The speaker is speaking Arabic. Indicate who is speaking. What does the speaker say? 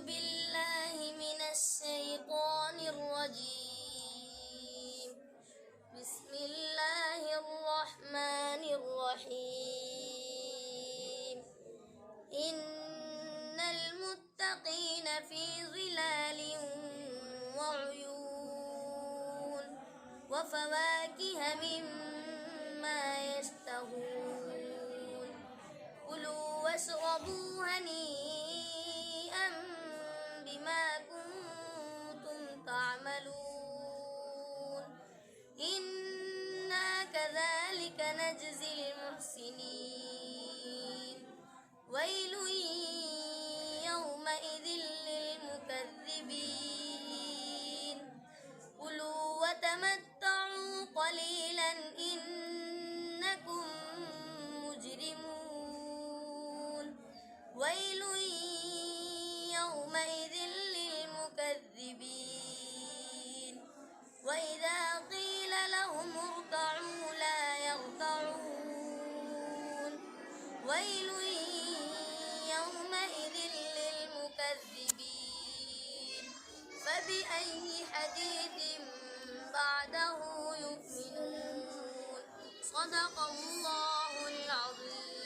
Speaker 1: بالله من الشيطان الرجيم. بسم الله الرحمن الرحيم. إن المتقين في ظلال وعيون وفواكه مما يشتهون. كلوا واشربوا هنيئا بما كنتم تعملون. إنا كذلك نجزي المحسنين. ويل يومئذ للمكذبين. كلوا وتمتعوا قليلا إنكم مجرمون. ويل يومئذ للمكذبين. وإذا قيل لهم اركعوا لا يركعون. ويل يومئذ للمكذبين. فبأي حديث بعده يؤمنون. صدق الله العظيم.